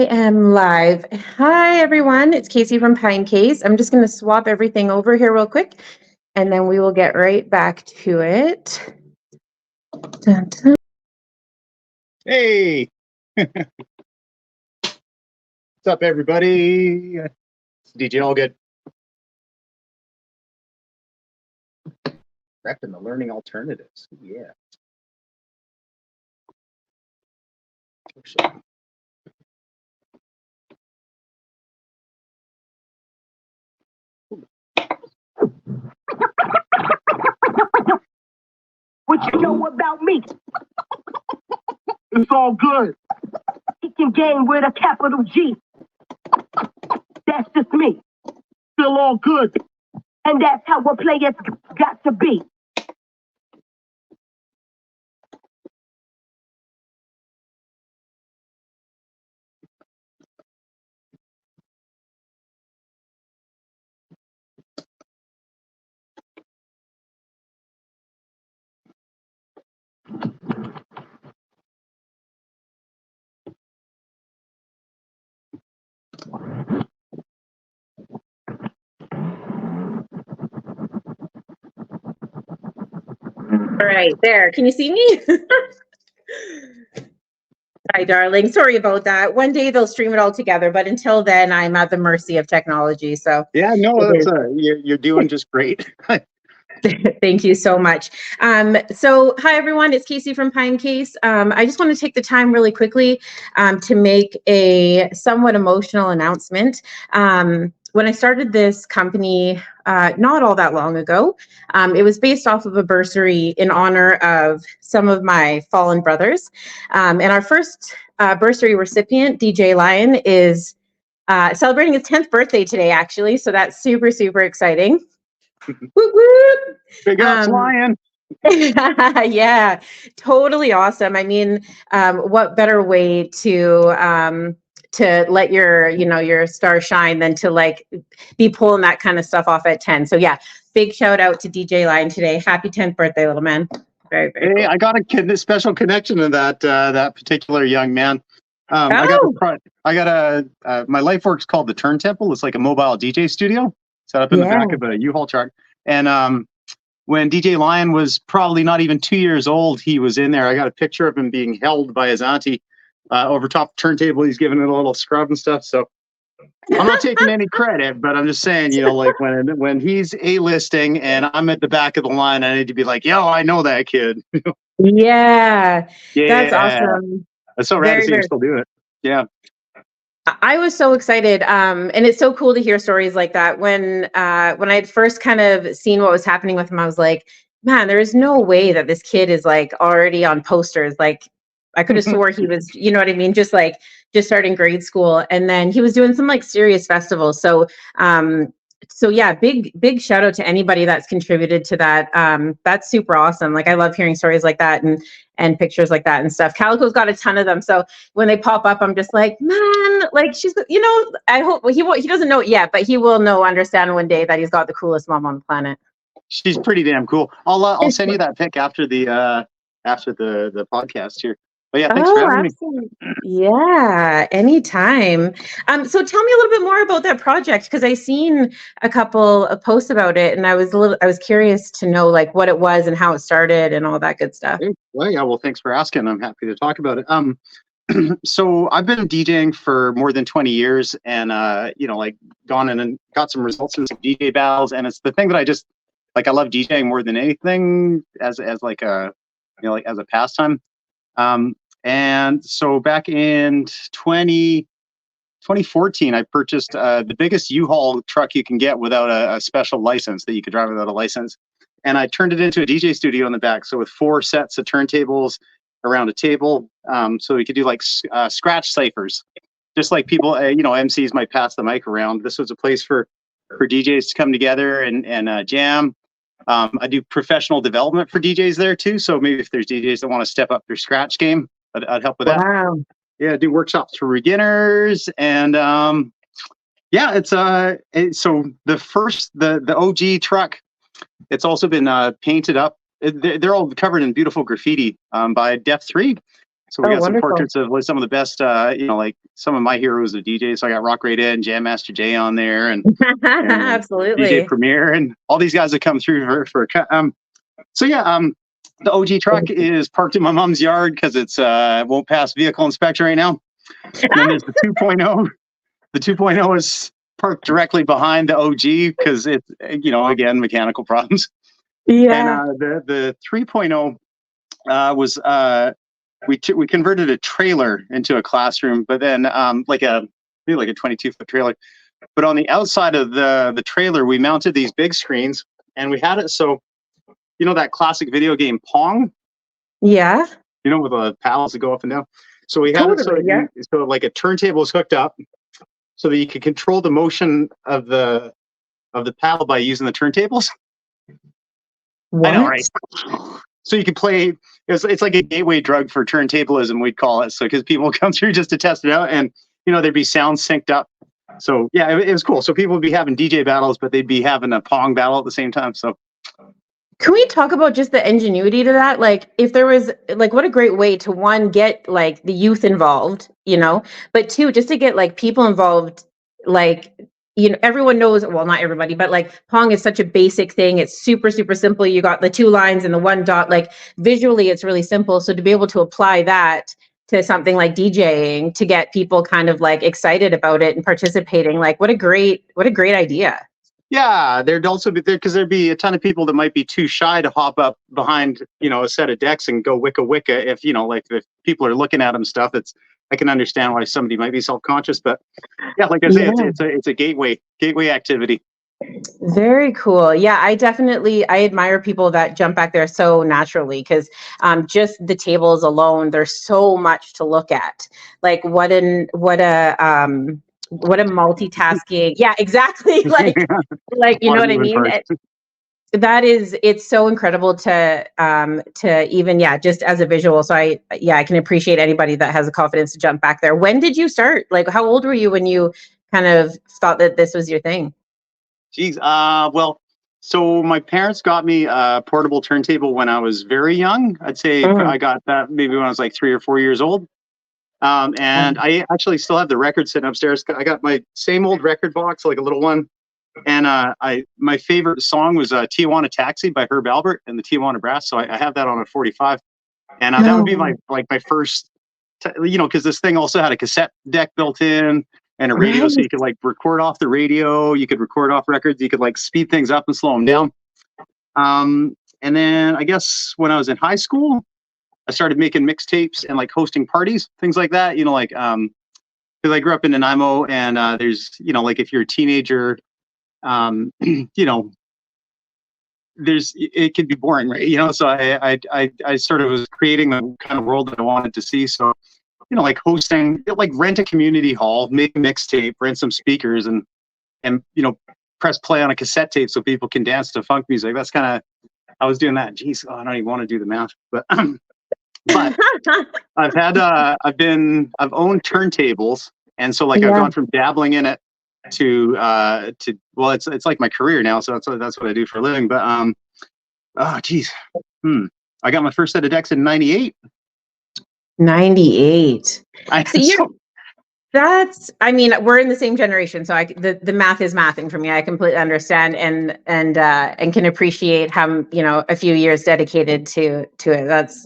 I am live. Hi, everyone. It's Casey from PINECASE. I'm just going to swap everything over here real quick, and then we will get right back to it. Dun, dun. Hey! What's up, everybody? DJ All Good. Repping the learning alternatives. Yeah. What you know about me? It's all good. Kicking game with a capital G. That's just me. Still all good. And that's how a player's got to be. All right, there. Can you see me? Hi, darling. Sorry about that. One day they'll stream it all together, but until then, I'm at the mercy of technology. So yeah, no, that's you're doing just great. Thank you so much. So hi, everyone. It's Casey from PINECASE. I just want to take the time really quickly to make a somewhat emotional announcement. When I started this company not all that long ago, it was based off of a bursary in honor of some of my fallen brothers. And our first bursary recipient, DJ Lion, is celebrating his 10th birthday today, actually. So that's super, super exciting. Whoop, whoop. Big ups, Lion. Yeah, totally awesome. I mean, what better way to let your star shine than to like be pulling that kind of stuff off at 10. So yeah, big shout out to DJ Lion today. Happy 10th birthday, little man. Very, very Hey, cool. I got a special connection to that particular young man. I got my life work's called the Turntemple. It's like a mobile DJ studio set up in the back of a U-Haul truck. And when DJ Lion was probably not even 2 years old, he was in there. I got a picture of him being held by his auntie over top the turntable. He's giving it a little scrub and stuff. So I'm not taking any credit, but I'm just saying, like when he's A-listing and I'm at the back of the line, I need to be like, yo, I know that kid. Yeah, that's awesome. That's so rad to see him still do it. Yeah. I was so excited, and it's so cool to hear stories like that. When I had first kind of seen what was happening with him, I was like, man, there is no way that this kid is like already on posters. Like, I could have swore he was, you know what I mean, just starting grade school, and then he was doing some like serious festivals. So yeah, big shout out to anybody that's contributed to that. That's super awesome. Like, I love hearing stories like that and pictures like that and stuff. Calico's got a ton of them. So when they pop up, I'm just like, man, like she's, I hope he doesn't know it yet, but he will understand one day that he's got the coolest mom on the planet. She's pretty damn cool. I'll send you that pic after the podcast here. But yeah, thanks for having me. Yeah, anytime. So tell me a little bit more about that project, because I seen a couple of posts about it, and I was curious to know like what it was and how it started and all that good stuff. Well, yeah. Well, thanks for asking. I'm happy to talk about it. So I've been DJing for more than 20 years, and like gone in and got some results in some DJ battles, and it's the thing that I just like. I love DJing more than anything as like a as a pastime. And so back in 2014, I purchased the biggest U-Haul truck you can get without a special license, that you could drive without a license. And I turned it into a DJ studio in the back. So with 4 sets of turntables around a table, so we could do like scratch ciphers, just like people, MCs might pass the mic around. This was a place for DJs to come together and jam. I do professional development for DJs there too. So maybe if there's DJs that want to step up their scratch game, I'd help with that. Wow. Yeah, I do workshops for beginners, and it's so the OG truck. It's also been painted up. They're all covered in beautiful graffiti by Def 3, So we Oh, got some wonderful. portraits of like some of the best, like some of my heroes of DJs. So I got Rock Rated and Jam Master Jay on there, and DJ Absolutely. Premier, and all these guys that come through so yeah, the OG truck is parked in my mom's yard because it's won't pass vehicle inspection right now. And then there's the 2.0. The 2.0 is parked directly behind the OG because it's again mechanical problems. Yeah. And the 3.0 was we converted a trailer into a classroom, but then maybe like a 22-foot trailer. But on the outside of the trailer, we mounted these big screens, and we had it so that classic video game Pong. Yeah. With the paddles that go up and down. So we had Totally, so like a turntable is hooked up, so that you could control the motion of the paddle by using the turntables. What? I know, right? So you can play. It's like a gateway drug for turntablism, we'd call it. So because people come through just to test it out, and there'd be sound synced up. So yeah, it was cool. So people would be having DJ battles, but they'd be having a Pong battle at the same time. So can we talk about just the ingenuity to that? Like, if there was, like, what a great way to, one, get like the youth involved, but two, just to get like people involved, like, everyone knows, well, not everybody, but like Pong is such a basic thing. It's super, super simple. You got the 2 lines and the 1 dot, like visually it's really simple. So to be able to apply that to something like DJing to get people kind of like excited about it and participating, like what a great idea. yeah, there'd also be there because there'd be a ton of people that might be too shy to hop up behind, a set of decks and go wicka wicka. If if people are looking at them stuff, I can understand why somebody might be self-conscious, but yeah, like I say, it's a gateway activity. Very cool. Yeah, I admire people that jump back there so naturally, because just the tables alone, there's so much to look at. Like what a multitasking. Yeah, exactly. Like you know what I mean? It's so incredible to even, just as a visual. So I can appreciate anybody that has the confidence to jump back there. When did you start? Like, how old were you when you kind of thought that this was your thing? Geez, well, so my parents got me a portable turntable when I was very young. I'd say I got that maybe when I was like 3 or 4 years old. And I actually still have the record sitting upstairs. I got my same old record box, like a little one. And my favorite song was Tijuana Taxi by Herb Alpert and the Tijuana Brass. So I have that on a 45. And that would be my first, because this thing also had a cassette deck built in and a radio. So you could like record off the radio. You could record off records. You could like speed things up and slow them down. And then I guess when I was in high school, I started making mixtapes and like hosting parties, things like that. Because I grew up in Nanaimo, and there's, like if you're a teenager, it can be boring, right? So I sort of was creating the kind of world that I wanted to see. So, like hosting, like rent a community hall, make a mixtape, rent some speakers, and press play on a cassette tape so people can dance to funk music. That's kind of, I was doing that. Geez, I don't even want to do the math, but but I've owned turntables, and so like I've gone from dabbling in it to well, it's like my career now, so that's what I do for a living. But I got my first set of decks in 98. 98. We're in the same generation, so the math is mathing for me. I completely understand and can appreciate how a few years dedicated to it. That's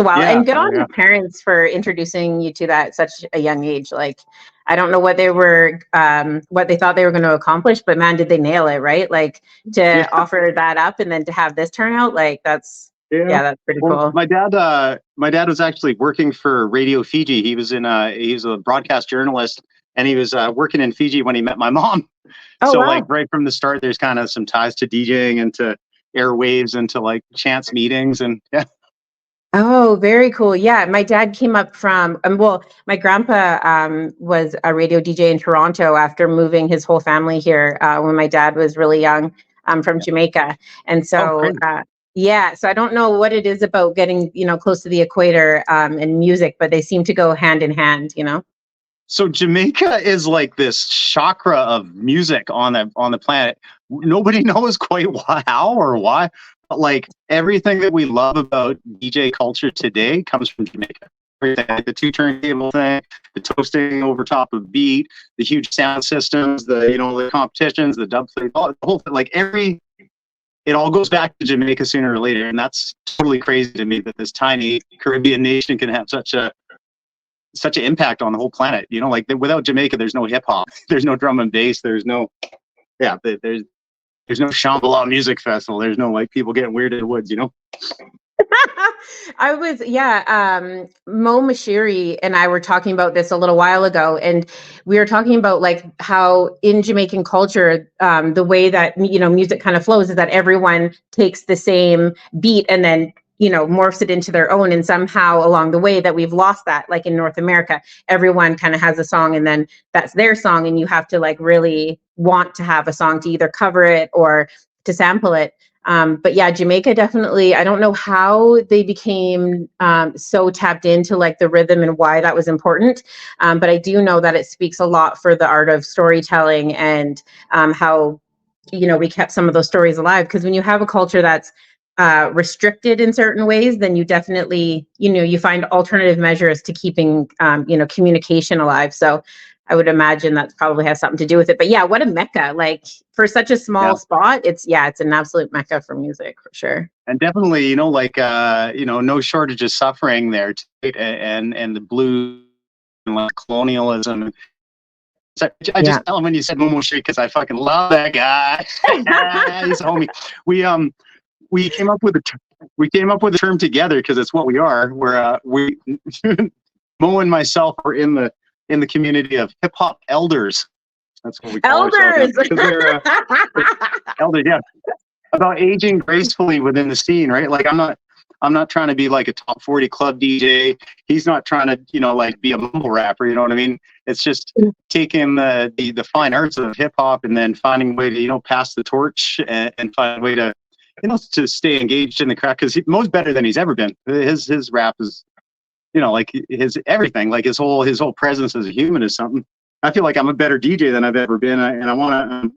a while. Yeah, and good on your parents for introducing you to that at such a young age. Like, I don't know what they thought they were going to accomplish, but man, did they nail it, right? Like to offer that up and then to have this turn out, like that's pretty cool. My dad was actually working for Radio Fiji. He was a broadcast journalist, and he was working in Fiji when he met my mom. Oh, so wow. Like right from the start, there's kind of some ties to DJing and to airwaves and to like chance meetings and yeah. Oh, very cool. Yeah, my dad came up from, my grandpa was a radio DJ in Toronto after moving his whole family here when my dad was really young, from Jamaica. And so, so I don't know what it is about getting, close to the equator and music, but they seem to go hand in hand, So Jamaica is like this chakra of music on the planet. Nobody knows quite how or why. But like everything that we love about DJ culture today comes from Jamaica. everything, like the 2 turntable thing, the toasting over top of beat, the huge sound systems, the competitions, the dub plate, the whole thing, like it all goes back to Jamaica sooner or later, and that's totally crazy to me that this tiny Caribbean nation can have such an impact on the whole planet. Like without Jamaica, there's no hip hop, there's no drum and bass, there's no Shambhala Music Festival, there's no like people getting weird in the woods. Mo Mashiri and I were talking about this a little while ago, and we were talking about like how in Jamaican culture, the way that, music kind of flows is that everyone takes the same beat and then, morphs it into their own. And somehow along the way that we've lost that, like in North America, everyone kind of has a song and then that's their song. And you have to like really want to have a song to either cover it or to sample it. But yeah, Jamaica definitely, I don't know how they became so tapped into like the rhythm and why that was important. But I do know that it speaks a lot for the art of storytelling and how, we kept some of those stories alive. Because when you have a culture that's restricted in certain ways, then you definitely, you find alternative measures to keeping, communication alive. So I would imagine that probably has something to do with it. But yeah, what a mecca! Like for such a small spot, it's an absolute mecca for music for sure. And definitely, no shortage of suffering there, and the blues and like colonialism. So I just tell him when you said Momo Street because I fucking love that guy. He's a homie. We came up with a term together because it's what we are. We Mo and myself are in the community of hip hop elders. That's what we call ourselves. They're elders, yeah. About aging gracefully within the scene, right? Like I'm not trying to be like a top 40 club DJ. He's not trying to, like be a mumble rapper, you know what I mean? It's just taking the fine arts of hip hop and then finding a way to, pass the torch and find a way to, to stay engaged in the craft, because Mo's better than he's ever been. His rap is, like his everything, like his whole presence as a human is something. I feel like I'm a better DJ than I've ever been, and I want to,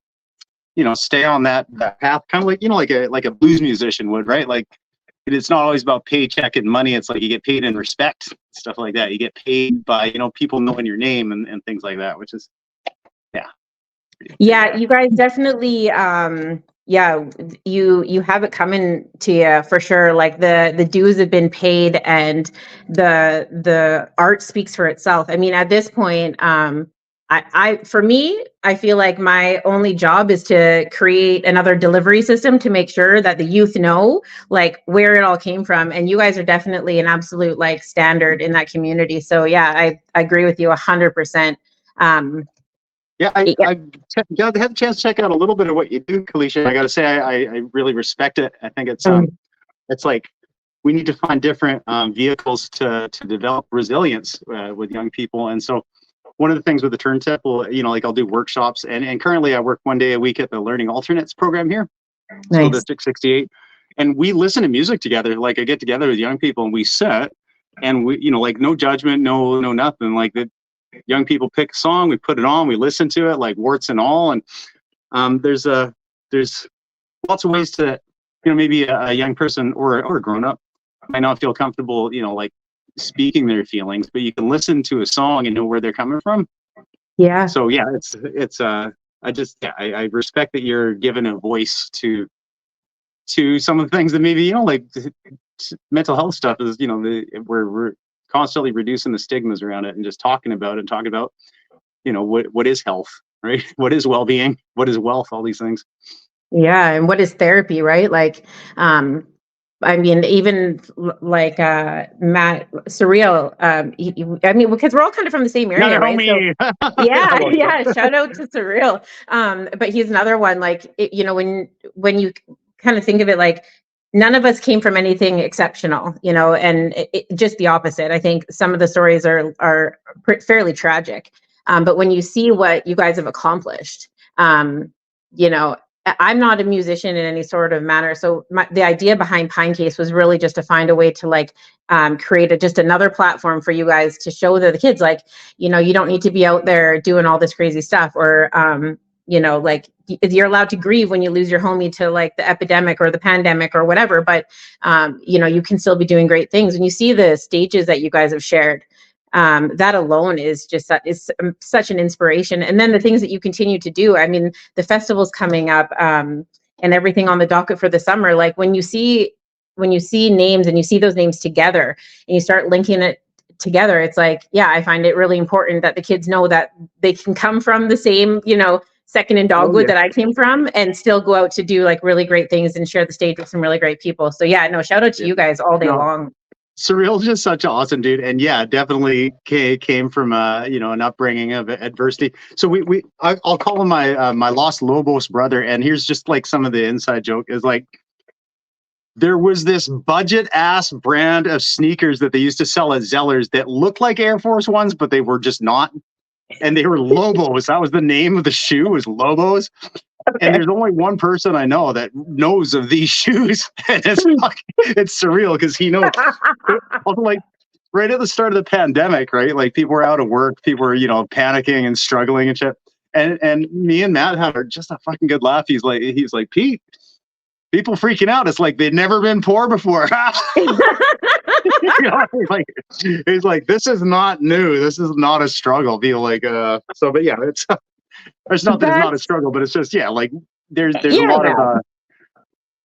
stay on that path, kind of like, like a blues musician would, right? Like it's not always about paycheck and money. It's like you get paid in respect, stuff like that. You get paid by, people knowing your name and things like that, which is, yeah, you guys definitely, you have it coming to you for sure. Like the dues have been paid and the art speaks for itself. I mean, at this point, for me, I feel like my only job is to create another delivery system to make sure that the youth know like where it all came from. And you guys are definitely an absolute like standard in that community. So yeah, I agree with you 100%. I had a chance to check out a little bit of what you do, Kalisha. I got to say, I really respect it. I think it's like we need to find different vehicles to develop resilience with young people. And so one of the things with the Turntemple, like I'll do workshops, and currently I work one day a week at the Learning Alternates program here, School District 68, and we listen to music together. Like I get together with young people and we sit, and we, like no judgment, no nothing. Like the young people pick a song, we put it on, we listen to it, like warts and all. And there's lots of ways to, maybe a young person or a grown up might not feel comfortable, like speaking their feelings, but you can listen to a song and know where they're coming from. Yeah. So yeah, I respect that you're giving a voice to some of the things that maybe, like mental health stuff is, we're constantly reducing the stigmas around it and just talking about what is health, right? What is well-being? What is wealth? All these things. Yeah. And what is therapy, right? Like, I mean, even like Matt Surreal, because we're all kind of from the same area, right? So, yeah. Shout out to Surreal. But he's another one, like, when you kind of think of it, like, none of us came from anything exceptional, and just the opposite. I think some of the stories are fairly tragic. But when you see what you guys have accomplished, I'm not a musician in any sort of manner. So the idea behind PINECASE was really just to find a way to like create just another platform for you guys to show the kids, like, you don't need to be out there doing all this crazy stuff or, like you're allowed to grieve when you lose your homie to like the epidemic or the pandemic or whatever, but you can still be doing great things. When you see the stages that you guys have shared, that alone is just is such an inspiration. And then the things that you continue to do, I mean, the festivals coming up, and everything on the docket for the summer, like when you see names and you see those names together and you start linking it together, it's like, yeah, I find it really important that the kids know that they can come from the same, second in Dogwood that I came from, and still go out to do like really great things and share the stage with some really great people. So yeah, no, shout out to you guys all day long. Surreal's just such an awesome dude, and yeah, definitely came from an upbringing of adversity. So I'll call him my Los Lobos brother, and here's just like some of the inside joke is like, there was this budget ass brand of sneakers that they used to sell at Zeller's that looked like Air Force Ones, but they were just not. And they were Lobos. That was the name of the shoe, was Lobos. Okay. And there's only one person I know that knows of these shoes. And it's surreal because he knows. Also, like right at the start of the pandemic, right? Like people were out of work, people were, panicking and struggling and shit. And me and Matt had just a fucking good laugh. He's like, Pete, people freaking out. It's like they've never been poor before. He's like, this is not new. This is not a struggle. Be like, but yeah, it's not that it's not a struggle, but it's just, like there's a lot of,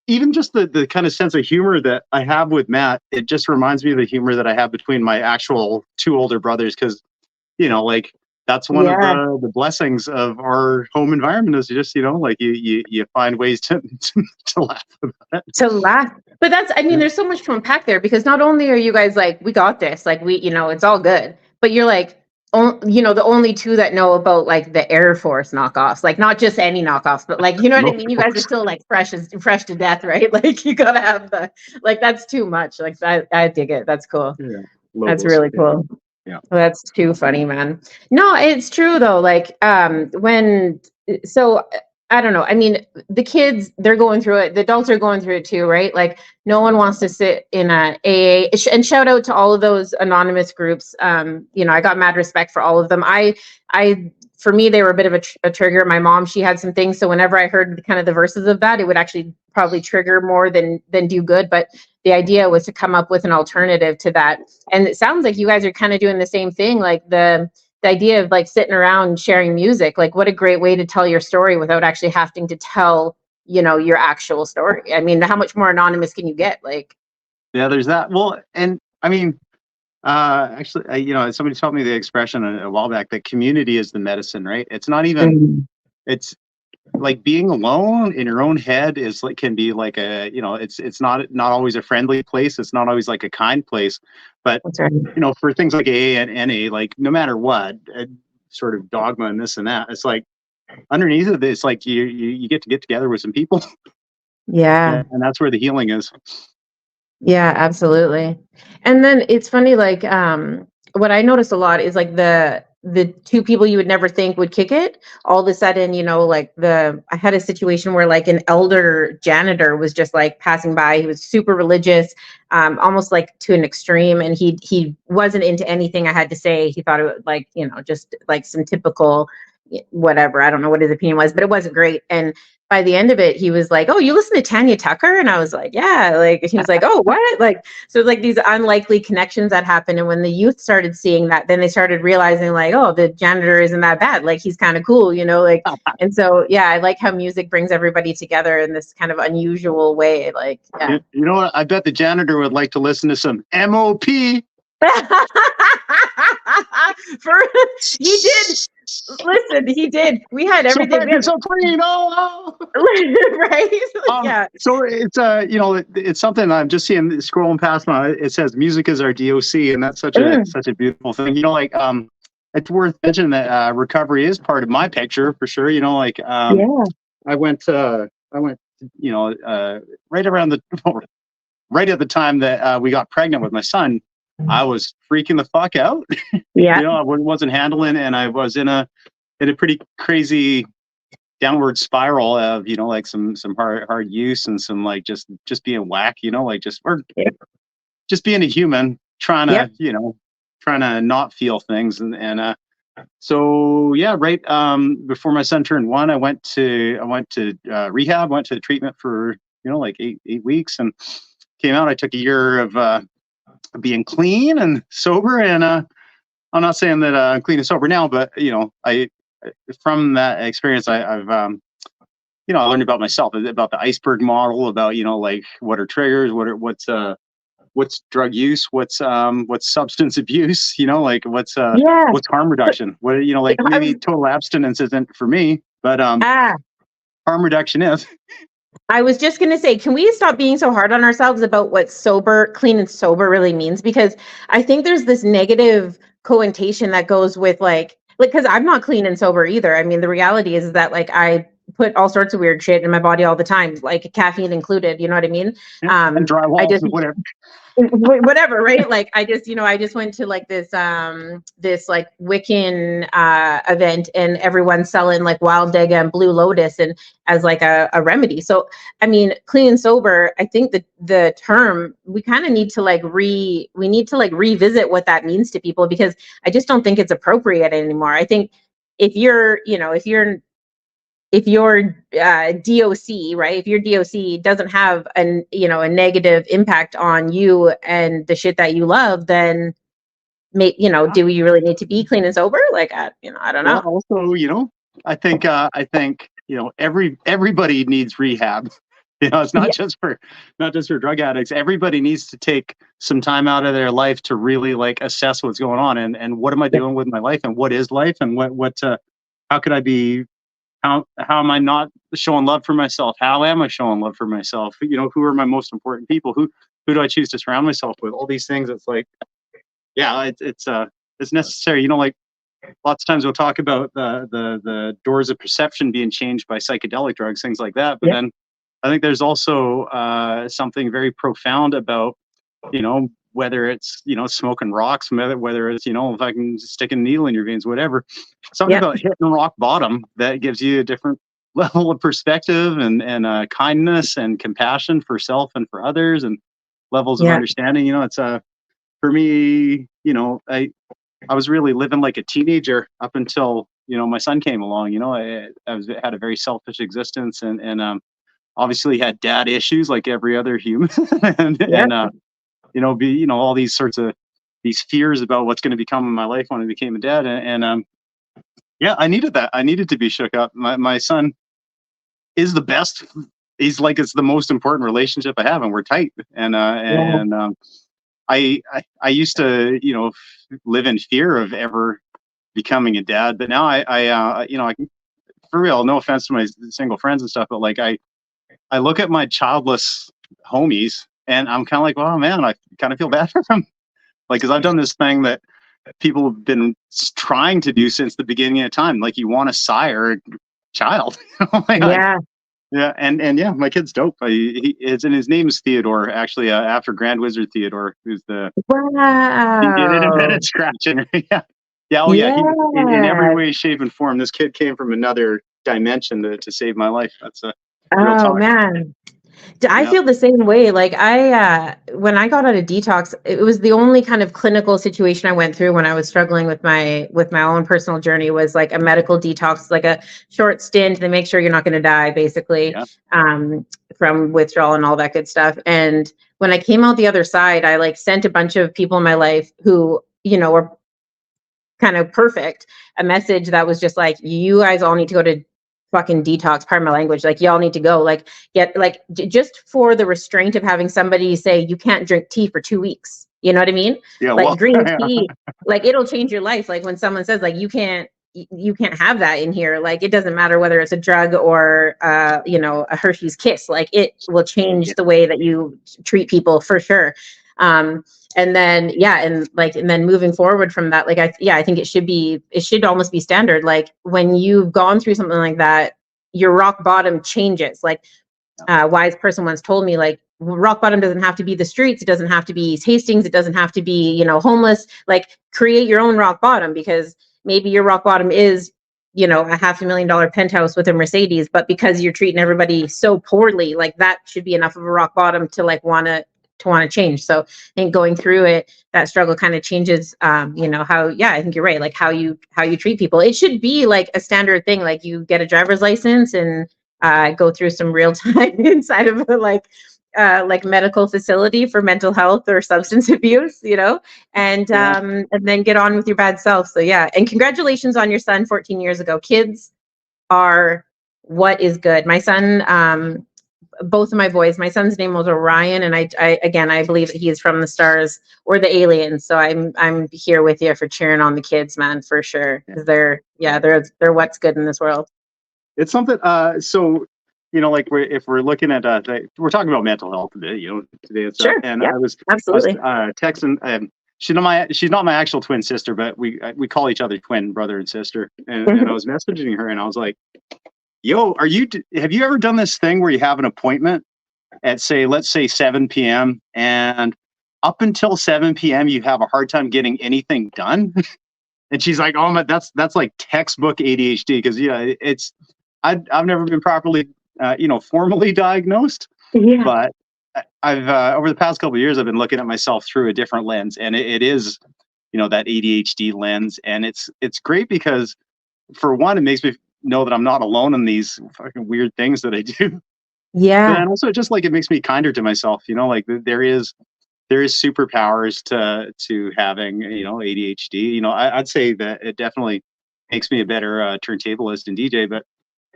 even just the kind of sense of humor that I have with Matt. It just reminds me of the humor that I have between my actual two older brothers. Cause like, that's one of the blessings of our home environment is just, you find ways to laugh about it. To laugh. But there's so much to unpack there, because not only are you guys like, we got this, like it's all good, but you're like, the only two that know about like the Air Force knockoffs, like not just any knockoffs, but like, you know what I mean? You guys are still like fresh to death, right? Like you gotta have that's too much. Like I dig it. That's cool. Yeah. That's really cool. Yeah. Well, that's too funny, man. No, it's true though. Like, I don't know. I mean, the kids, they're going through it. The adults are going through it too, right? Like no one wants to sit in a AA, and shout out to all of those anonymous groups. I got mad respect for all of them. For me, they were a bit of a trigger. My mom, she had some things. So whenever I heard kind of the verses of that, it would actually probably trigger more than do good. But the idea was to come up with an alternative to that. And it sounds like you guys are kind of doing the same thing. Like the idea of like sitting around and sharing music, like what a great way to tell your story without actually having to tell, your actual story. I mean, how much more anonymous can you get? Like, yeah, there's that. Well, and I mean, actually, somebody told me the expression a while back that community is the medicine, right? It's not even, it's like being alone in your own head is like, can be like it's not always a friendly place. It's not always like a kind place, but for things like AA and NA, like no matter what sort of dogma and this and that, it's like underneath of this, like you get together with some people. Yeah. And that's where the healing is. Yeah, absolutely. And then it's funny, like, what I noticed a lot is like the two people you would never think would kick it, all of a sudden, like I had a situation where like an elder janitor was just like passing by. He was super religious, almost like to an extreme. And he wasn't into anything I had to say. He thought it was like, just like some typical whatever. I don't know what his opinion was, but it wasn't great. And by the end of it, he was like, "Oh, you listen to Tanya Tucker?" And I was like, "Yeah." Like he was like, "Oh, what?" Like, so like these unlikely connections that happened. And when the youth started seeing that, then they started realizing like, "Oh, the janitor isn't that bad. Like he's kind of cool, like." And so, yeah, I like how music brings everybody together in this kind of unusual way. Like, yeah. You know what? I bet the janitor would like to listen to some MOP. He did. Listen, he did. We had everything. So clean, right? Yeah. So it's it's something I'm just seeing scrolling past now. It says music is our DOC, and that's such a beautiful thing. It's worth mentioning that recovery is part of my picture for sure. I went right at the time that we got pregnant with my son. I was freaking the fuck out. Yeah. I wasn't handling, and I was in a pretty crazy downward spiral of, like some hard use and some like just being whack, just being a human trying to, trying to not feel things. And So yeah, right before my son turned 1, I went to rehab, went to treatment for like 8 weeks, and came out. I took a year of being clean and sober, and I'm not saying that I'm clean and sober now, but I from that experience, I've I learned about myself, about the iceberg model, about like what are triggers, what's drug use, what's substance abuse, like what's Yeah. harm reduction, what like maybe total abstinence isn't for me, but harm reduction is. I was just going to say, can we stop being so hard on ourselves about what clean and sober really means? Because I think there's this negative connotation that goes with because I'm not clean and sober either. I mean, the reality is that I put all sorts of weird shit in my body all the time, like caffeine included. You know what I mean? And drywall, I just whatever. Whatever, right? I just went to this Wiccan event, and everyone's selling wild dega and blue lotus and as a remedy. So I mean, clean and sober, I think the term, we kind of need to revisit what that means to people, because I just don't think it's appropriate anymore. I think if your DOC, right? If your DOC doesn't have a negative impact on you and the shit that you love, then do you really need to be clean and sober? I don't know. Well, also, I think everybody needs rehab. It's not just for drug addicts. Everybody needs to take some time out of their life to really assess what's going on, and what am I doing with my life, and what is life, and how could I be. How am I not showing love for myself? How am I showing love for myself? Who are my most important people? Who do I choose to surround myself with? All these things. It's it's necessary. Lots of times we'll talk about the doors of perception being changed by psychedelic drugs, things like that. But then I think there's also something very profound about whether it's smoking rocks, whether it's if I can stick a needle in your veins, whatever, something about hitting rock bottom that gives you a different level of perspective and kindness and compassion for self and for others, and levels of understanding. It's for me, I was really living like a teenager up until my son came along. I had a very selfish existence, and obviously had dad issues like every other human, and all these sorts of these fears about what's going to become in my life when I became a dad. And I needed that. I needed to be shook up. My son is the best. He's it's the most important relationship I have, and we're tight. And I used to, live in fear of ever becoming a dad, but now I for real, no offense to my single friends and stuff, but I look at my childless homies, and I'm kind of like, well, man, I kind of feel bad for them. Because I've done this thing that people have been trying to do since the beginning of time. You want to sire a child. And my kid's dope. His name is Theodore, actually, after Grand Wizard Theodore, who's the innovated scratching. In every way, shape, and form, this kid came from another dimension to save my life. That's a real talk. Man. I feel the same way. When I got out of detox, it was the only kind of clinical situation I went through when I was struggling with my own personal journey, was a medical detox, a short stint. They make sure you're not going to die, basically, from withdrawal and all that good stuff. And when I came out the other side, I sent a bunch of people in my life who, were kind of perfect, a message that was just you guys all need to go to fucking detox, pardon my language, y'all need to go, just for the restraint of having somebody say you can't drink tea for 2 weeks. You know what I mean? Green tea, it'll change your life. When someone says you can't have that in here, it doesn't matter whether it's a drug or a Hershey's Kiss, it will change the way that you treat people, for sure. And then and then moving forward from that, I think it should almost be standard. When you've gone through something like that, your rock bottom changes. Wise person once told me, rock bottom doesn't have to be the streets, it doesn't have to be Hastings, it doesn't have to be homeless. Create your own rock bottom, because maybe your rock bottom is a $500,000 penthouse with a Mercedes, but because you're treating everybody so poorly, that should be enough of a rock bottom to want to want to change. So I think going through it, that struggle kind of changes, you know, how, yeah, I think you're right. Like how you treat people. It should be like a standard thing. Like you get a driver's license and go through some real time inside of a like medical facility for mental health or substance abuse, you know, and then get on with your bad self. So yeah. And congratulations on your son 14 years ago. Kids are what is good. My son, both of my boys, my son's name was Orion, and I believe that he is from the stars or the aliens. So I'm here with you for cheering on the kids, man, for sure. Because they're what's good in this world. It's something. So, you know, like if we're looking at we're talking about mental health today, you know, today and stuff. Sure. And Yep, I was absolutely texting. She's not my actual twin sister, but we call each other twin brother and sister. And I was messaging her, and I was like, "Yo, have you ever done this thing where you have an appointment at let's say 7 p.m. and up until 7 p.m. you have a hard time getting anything done?" And she's like, "Oh my, that's like textbook ADHD because yeah, I've never been properly formally diagnosed, but I've over the past couple of years I've been looking at myself through a different lens, and it is, you know, that ADHD lens, and it's great because for one, it makes me know that I'm not alone in these fucking weird things that I do. Yeah. But then also just like it makes me kinder to myself, you know, like there is superpowers to having, you know, ADHD. You know, I'd say that it definitely makes me a better turntablist and DJ. But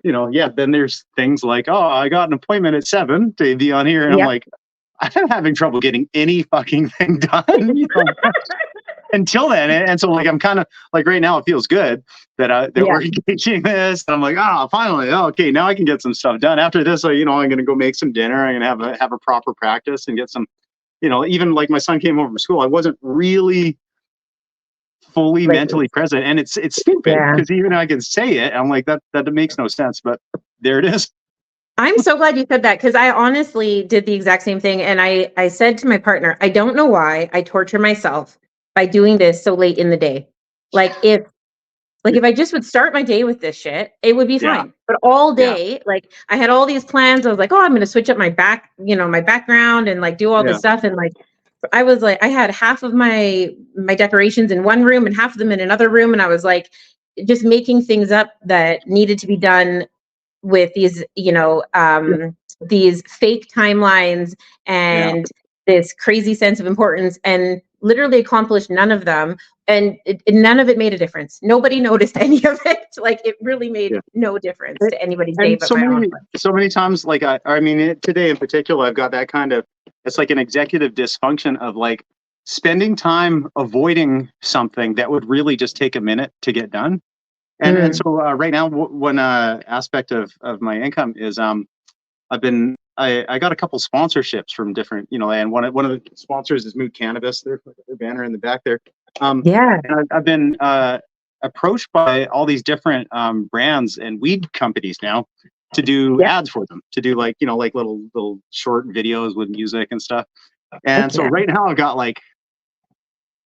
you know, yeah, then there's things like, oh, I got an appointment at 7 to be on here, and I'm like, I'm having trouble getting any fucking thing done, you know, until then. And so like I'm kind of like right now it feels good that we're engaging this. And I'm like, finally, okay, now I can get some stuff done. After this, you know, I'm gonna go make some dinner. I'm gonna have a proper practice and get some, you know, even like my son came over from school, I wasn't really fully mentally present, and it's stupid because even I can say it, I'm like that makes no sense, but there it is. I'm so glad you said that because I honestly did the exact same thing, and I said to my partner, I don't know why I torture myself by doing this so late in the day. Like if I just would start my day with this shit, it would be fine. But all day, like I had all these plans. I was like, oh, I'm going to switch up my background and like do all this stuff. And like, I was like, I had half of my decorations in one room and half of them in another room. And I was like, just making things up that needed to be done with these, you know, these fake timelines and this crazy sense of importance, and literally accomplished none of them. And none of it made a difference. Nobody noticed any of it. Like it really made no difference to anybody's day but my own. So many times, like I mean, today in particular, I've got that kind of, it's like an executive dysfunction of like spending time avoiding something that would really just take a minute to get done. And so right now, one aspect of my income is I got a couple sponsorships from different, you know, and one of the sponsors is Mood Cannabis. Their banner in the back there. And I've been approached by all these different brands and weed companies now to do ads for them, to do like, you know, like little short videos with music and stuff. And so right now I've got like,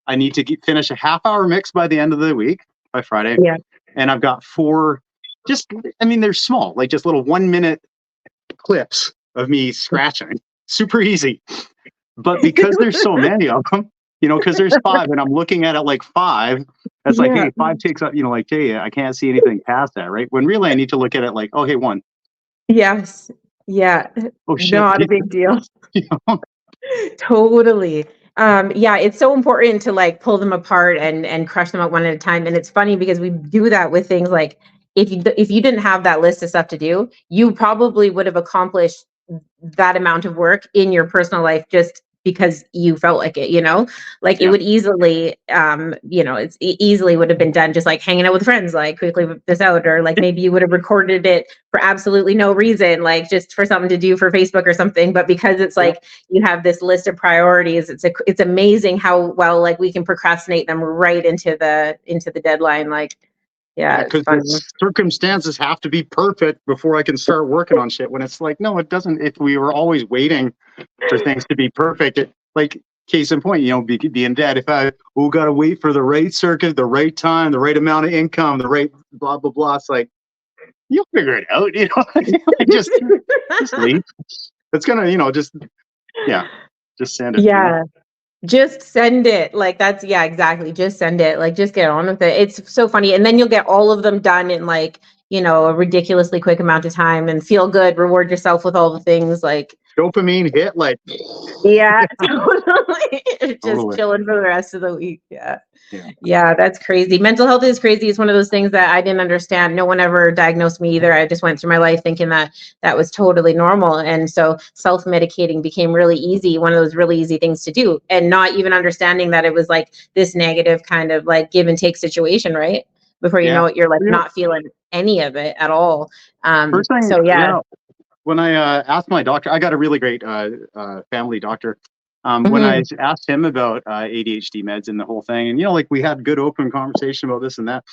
I need to finish a half-hour mix by the end of the week, by Friday. And I've got 4, they're small, like just little 1-minute clips of me scratching. Super easy. But because there's so many of them, you know, because there's 5 and I'm looking at it like 5, that's like, hey, 5 takes up, you know, like, hey, I can't see anything past that, right? When really I need to look at it like, oh, hey, 1. Yes. Yeah. Oh, shit. Not a big deal. You know? Totally. It's so important to like pull them apart and crush them out one at a time. And it's funny because we do that with things like if you didn't have that list of stuff to do, you probably would have accomplished that amount of work in your personal life just because you felt like it, you know, like it would easily, it's easily would have been done just like hanging out with friends, like quickly whip this out, or like maybe you would have recorded it for absolutely no reason, like just for something to do for Facebook or something. But because it's like you have this list of priorities, it's amazing how well like we can procrastinate them right into the deadline. Like, because the circumstances have to be perfect before I can start working on shit. When it's like, no, it doesn't. If we were always waiting for things to be perfect, like case in point, you know, being dead. If I got to wait for the right circuit, the right time, the right amount of income, the right blah blah blah. It's like you'll figure it out, you know. just leave. It's gonna, you know, just Just send it. Yeah. Just send it. Like that's, yeah, exactly. Just send it. Like just get on with it. It's so funny. And then you'll get all of them done in like, a ridiculously quick amount of time and feel good, reward yourself with all the things like, Dopamine hit like. yeah, totally. Just Totally. chilling for the rest of the week. Yeah. Yeah. Yeah, that's crazy. Mental health is crazy. It's one of those things that I didn't understand. No one ever diagnosed me either. I just went through my life thinking that that was totally normal. And so self-medicating became really easy, one of those really easy things to do, and not even understanding that it was like this negative kind of like give and take situation, right? Before you know it, you're like not feeling any of it at all. First thing, So yeah. When I asked my doctor, I got a really great family doctor. When I asked him about ADHD meds and the whole thing, and like we had good open conversation about this and that.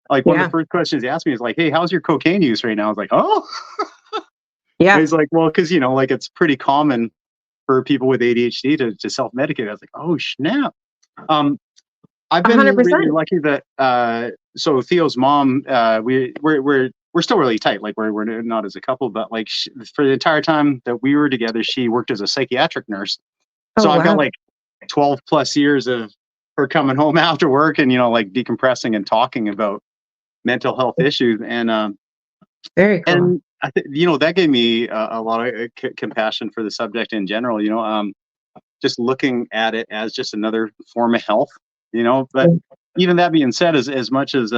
Like one of the first questions he asked me is like, "Hey, how's your cocaine use right now?" I was like, "Oh." Yeah. And he's like, "Well, because like it's pretty common for people with ADHD to self-medicate." I was like, "Oh snap." I've been 100%. really lucky that so Theo's mom, we're still really tight. Like we're not as a couple, but like for the entire time that we were together, she worked as a psychiatric nurse. So I've got like 12 plus years of her coming home after work and like decompressing and talking about mental health issues. And very cool. And I think that gave me a lot of compassion for the subject in general. Just looking at it as just another form of health. But even that being said, as much as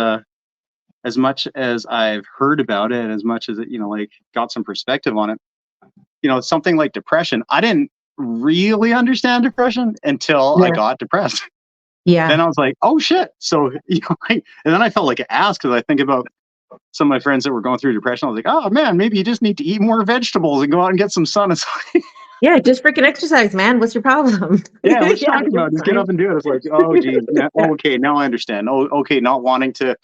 I've heard about it, as much as it, like got some perspective on it, something like depression, I didn't really understand depression until I got depressed. Yeah. Then I was like, oh shit. So, and then I felt like an ass because I think about some of my friends that were going through depression. I was like, oh man, maybe you just need to eat more vegetables and go out and get some sun. It's like, yeah, just freaking exercise, man. What's your problem? Yeah, what you talking about? Just get up and do it. It's like, oh geez, okay, now I understand. Oh, okay, not wanting to,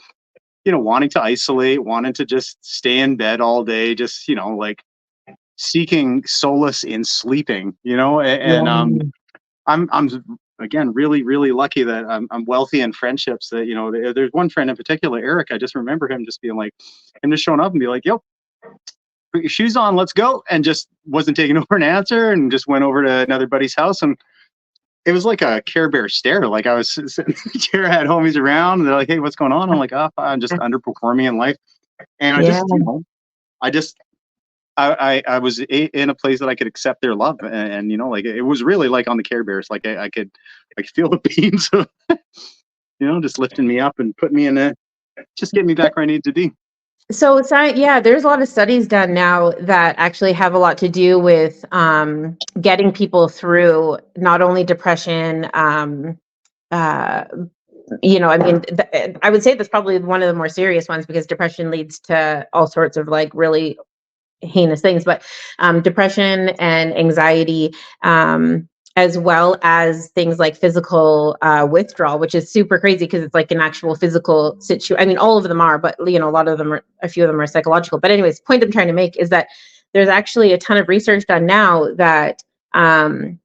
wanting to isolate, wanting to just stay in bed all day, just like seeking solace in sleeping, and I'm again really really lucky that I'm wealthy in friendships that there's one friend in particular, Eric. I just remember him just being like, him just showing up and be like, yo, put your shoes on, let's go, and just wasn't taking over an answer and just went over to another buddy's house, and it was like a Care Bear stare. Like I was sitting in the chair, had homies around, and they're like, hey, what's going on? I'm like, oh, I'm just underperforming in life, and I was in a place that I could accept their love, and like it was really like on the Care Bears, like I could feel the beams of just lifting me up and putting me in just getting me back where I need to be. So there's a lot of studies done now that actually have a lot to do with getting people through not only depression. I would say that's probably one of the more serious ones because depression leads to all sorts of like really heinous things, but depression and anxiety, as well as things like physical withdrawal, which is super crazy because it's like an actual physical situation. I mean, all of them are, but a few of them are psychological. But anyways, the point I'm trying to make is that there's actually a ton of research done now that to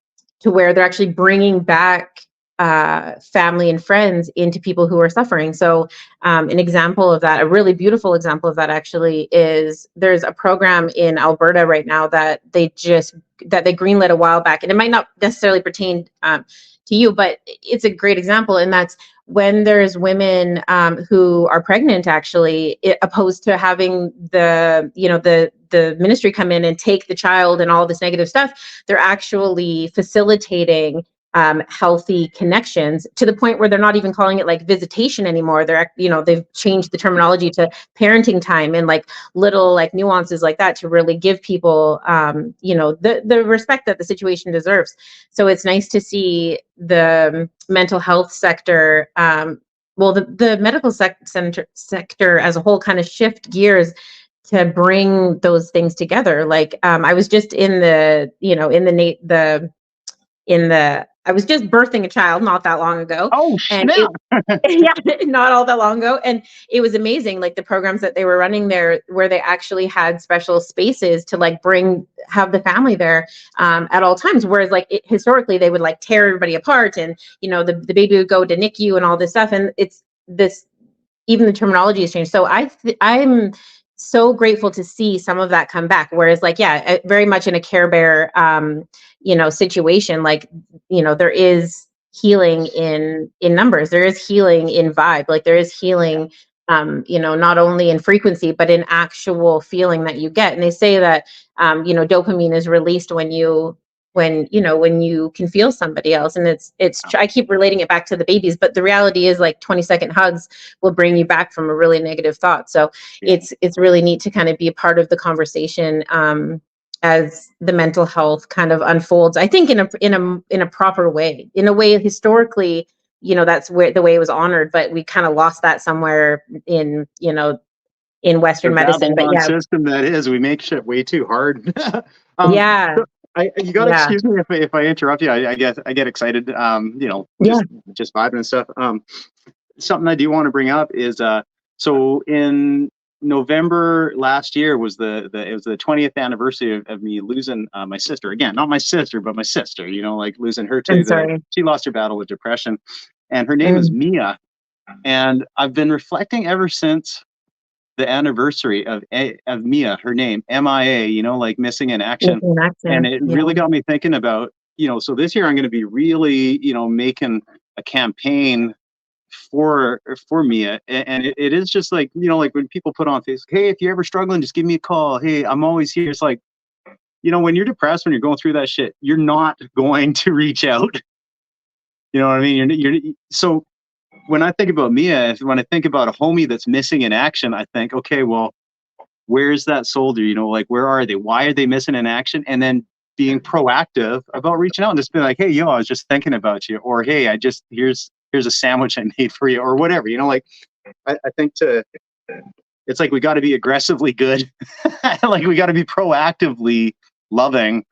where they're actually bringing back family and friends into people who are suffering. So an example of that, a really beautiful example of that actually is there's a program in Alberta right now that they greenlit a while back, and it might not necessarily pertain to you, but it's a great example. And that's when there's women who are pregnant, actually, opposed to having the ministry come in and take the child and all this negative stuff, they're actually facilitating healthy connections to the point where they're not even calling it like visitation anymore. They've changed the terminology to parenting time and like little like nuances like that to really give people, the respect that the situation deserves. So it's nice to see the mental health sector, the medical sector as a whole kind of shift gears to bring those things together. Like I was just I was just birthing a child not that long ago. Oh, snap. Not all that long ago. And it was amazing, like the programs that they were running there, where they actually had special spaces to like have the family there at all times. Whereas like historically, they would like tear everybody apart and, the baby would go to NICU and all this stuff. And it's this, even the terminology has changed. So I'm so grateful to see some of that come back. Whereas like, yeah, very much in a Care Bear, situation, like, there is healing in numbers. There is healing in vibe. Like there is healing, not only in frequency, but in actual feeling that you get. And they say that, dopamine is released when you can feel somebody else. And I keep relating it back to the babies, but the reality is like 20-second hugs will bring you back from a really negative thought. So it's really neat to kind of be a part of the conversation, as the mental health kind of unfolds, I think in a proper way, in a way historically, that's where the way it was honored, but we kind of lost that somewhere in Western medicine. But yeah, system that is, we make shit way too hard. Yeah. So you got to excuse me if I interrupt you. I get excited. Just vibing and stuff. Something I do want to bring up is so in November last year was it was the 20th anniversary of me losing my sister. Again, not my sister, but my sister. Like losing her to she lost her battle with depression, and her name is Mia. And I've been reflecting ever since the anniversary of Mia, her name, MIA, like missing in action. And it really got me thinking about, so this year I'm going to be really, making a campaign for Mia. And it is just like, like when people put on Facebook, hey, if you're ever struggling, just give me a call. Hey, I'm always here. It's like, when you're depressed, when you're going through that shit, you're not going to reach out. You know what I mean? So when I think about Mia, when I think about a homie that's missing in action, I think, okay, well, where's that soldier? Like, where are they? Why are they missing in action? And then being proactive about reaching out and just being like, hey, yo, I was just thinking about you. Or, hey, here's a sandwich I made for you, or whatever, like, I think it's like, we got to be aggressively good. Like, we got to be proactively loving.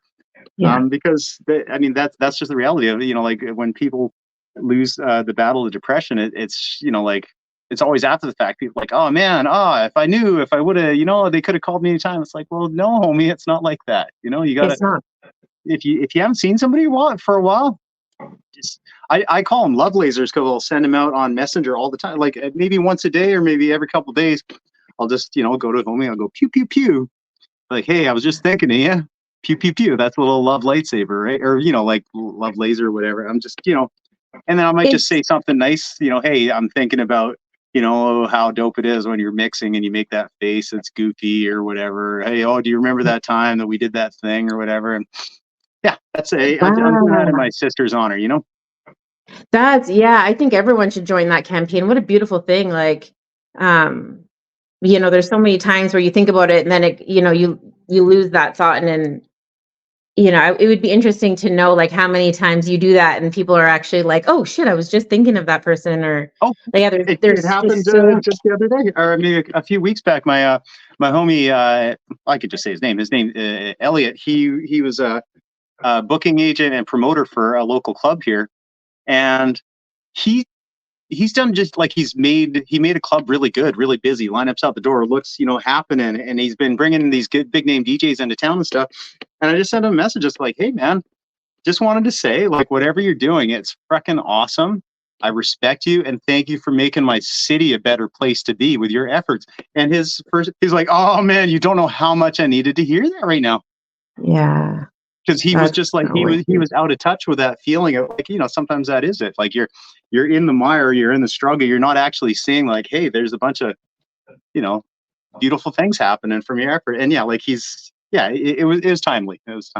Because that's just the reality of it. Like when people lose the battle of depression, it's like, it's always after the fact. People like, oh man, if I would have, they could have called me anytime. It's like, well, no, homie, it's not like that. You gotta, if you haven't seen somebody for a while, just I call them love lasers, because I'll send them out on Messenger all the time, like maybe once a day or maybe every couple of days. I'll just go to a homie, I'll go pew pew pew, like, hey, I was just thinking of you. Pew pew pew. That's a little love lightsaber, right? Or like love laser or whatever. I'm just and then I might just say something nice. Hey, I'm thinking about how dope it is when you're mixing and you make that face that's goofy or whatever. Hey, do you remember that time that we did that thing or whatever? And yeah, I'm doing that in my sister's honor. I think everyone should join that campaign. What a beautiful thing! Like, there's so many times where you think about it and then you lose that thought, and then it would be interesting to know like how many times you do that and people are actually like, oh shit, I was just thinking of that person. Or it happened just the other day, or maybe a few weeks back. My homie, I could just say his name Elliot, he was a booking agent and promoter for a local club here, and he's done just like he made a club really good, really busy, lineups out the door, looks happening, and he's been bringing these good big name DJs into town and stuff. And I just sent him a message just like, hey man, just wanted to say, like, whatever you're doing, it's freaking awesome. I respect you and thank you for making my city a better place to be with your efforts. And he's like, oh man, you don't know how much I needed to hear that right now. Yeah. Because he was just like, he was out of touch with that feeling of like, sometimes that is it. Like you're in the mire, you're in the struggle, you're not actually seeing like, hey, there's a bunch of, beautiful things happening from your effort. And yeah, like it was timely. It was timely.